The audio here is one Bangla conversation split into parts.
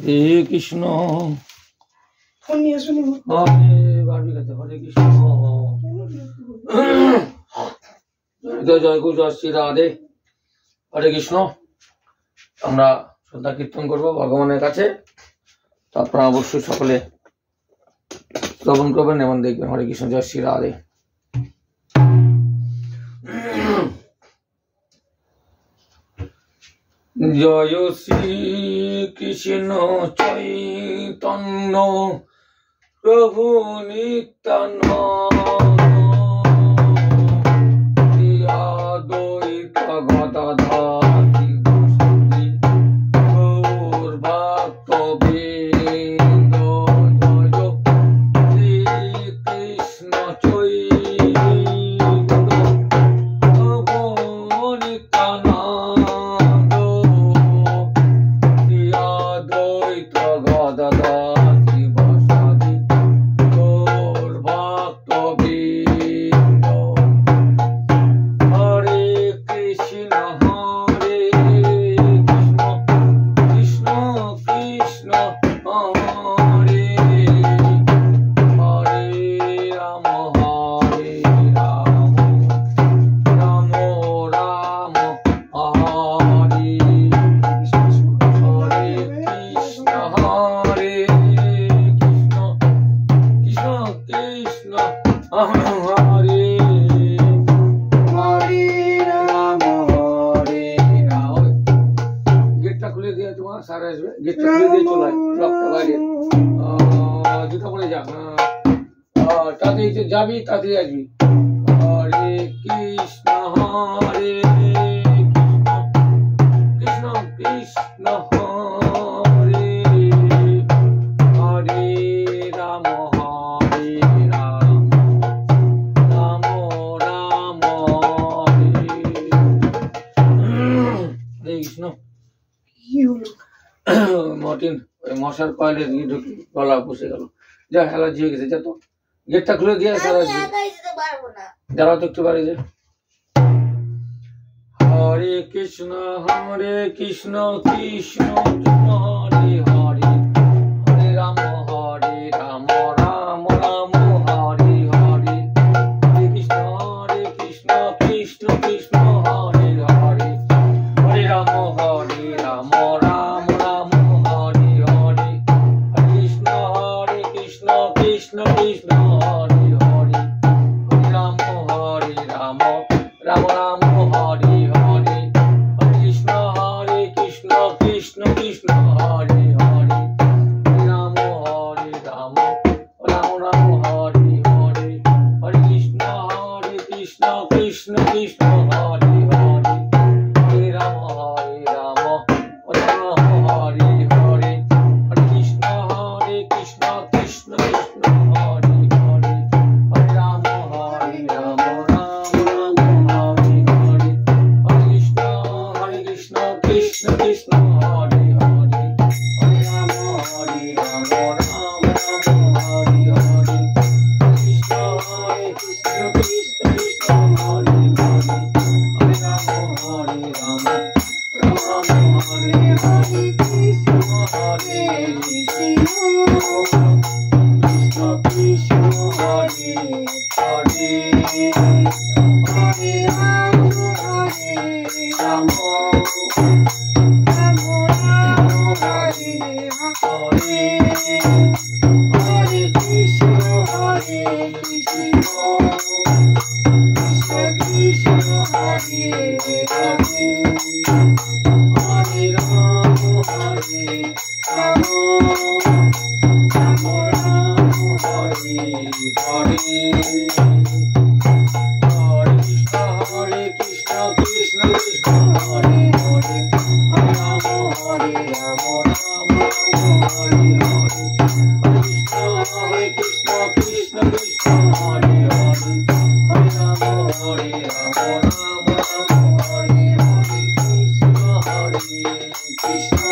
হরে কৃষ্ণ হরে কৃষ্ণ জয় গুরু জয় শ্রী রাধে। হরে কৃষ্ণ। আমরা শ্রদ্ধা কীর্তন করবো ভগবানের কাছে, তো আপনারা অবশ্যই সকলে শ্রবণ করবেন এবং দেখবেন। হরে কৃষ্ণ, জয় শ্রী রাধে। জয় শ্রী কৃষ্ণ চৈতন্য প্রভু নিত্যানন্দ অদ্বৈত গদাধর গৌর ভক্তবৃন্দ। জয় শ্রী কৃষ্ণ চৈতন্য প্রভু নিত্যানন্দ অদ্বৈত গদাধর শিবসাদি গৌর ভক্তবৃন্দ। হরে কৃষ্ণ হরে কৃষ্ণ কৃষ্ণ কৃষ্ণ হরে হরে রাম হরে রাম রাম রাম হরে হরে কৃষ্ণ হরে কৃষ্ণ কৃষ্ণ কৃষ্ণ হরে হরে রাম হরে রাম। গেটটা খুলে দিয়ে তোমার সারা আসবে, গেটটা খুলে দিয়ে চলে আয়, ব্লকটা বাইরে জুতা পরে যা। তাড়াতাড়ি যাবি, তাড়াতাড়ি আসবি। হরে কৃষ্ণ হরে কৃষ্ণ কৃষ্ণ হরে হরে রাম হরে রাম রাম রাম হরে হরে কৃষ্ণ। মর্টিন ওই মশার কয়েলে গলা বসে গেল, যা অ্যালার্জি হয়ে গেছে। যা তো গেটটা খুলে দিয়ে দাঁড়াও তো একটু বাড়ি যে। হরে কৃষ্ণ কৃষ্ণ কৃষ্ণ হরে হরে হরে রাম রাম রাম হরে হরে হরে কৃষ্ণ কৃষ্ণ কৃষ্ণ হরে হরে হরে রাম রাম রাম হরে হরে কৃষ্ণ কৃষ্ণ কৃষ্ণ কৃষ্ণ হরে হরে হরে রাম রাম রাম রাম হরে হরে হরে কৃষ্ণ কৃষ্ণ কৃষ্ণ হরে হরে হরে রাম রাম রাম রাম হরে হরে হরে কৃষ্ণ কৃষ্ণ কৃষ্ণ হরে হরে হরে রাম রাম রাম হরে হরে হরে কৃষ্ণ কৃষ্ণ কৃষ্ণ হরে হরে হরে রাম রাম রাম হরে হরে হরে কৃষ্ণ কৃষ্ণ কৃষ্ণ হরে হরে হরে রাম রাম রাম হরে হরে কৃষ্ণ কৃষ্ণ কৃষ্ণ কৃষ্ণ হরে হরে হরে রাম রাম রাম হরে হরে কৃষ্ণ হরে Krishna Krishna Hare Hare Hare Ram Ram Ram Hare Hare Hare Krishna Krishna Krishna Hare Hare Hare Ram Ram Ram Hare Hare Hare Krishna Krishna Krishna Hare Hare Hare Ram Ram Hare Hare Hare Krishna Krishna Krishna Hare Hare Hare Ram Ram Hare Hare Krishna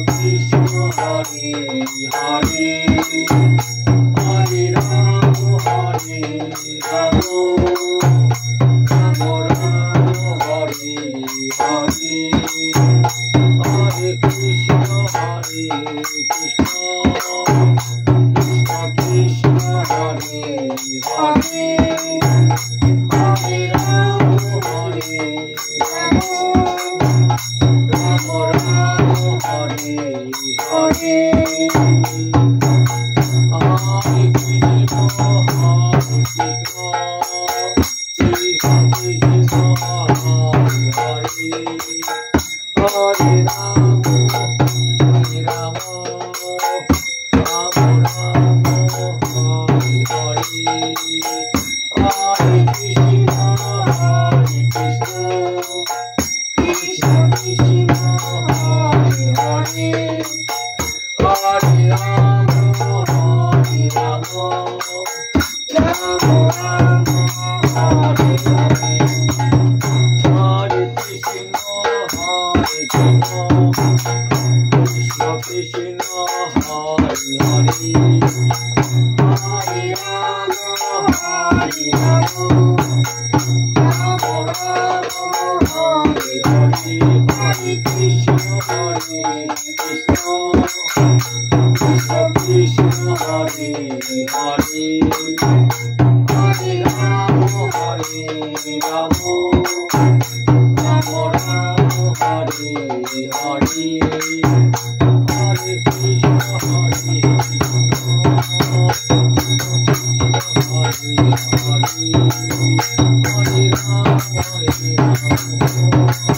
Krishna Hare Hare Hare Ram Ram Ram Hare Hare Hare Krishna Hare Ram, Hare Ram.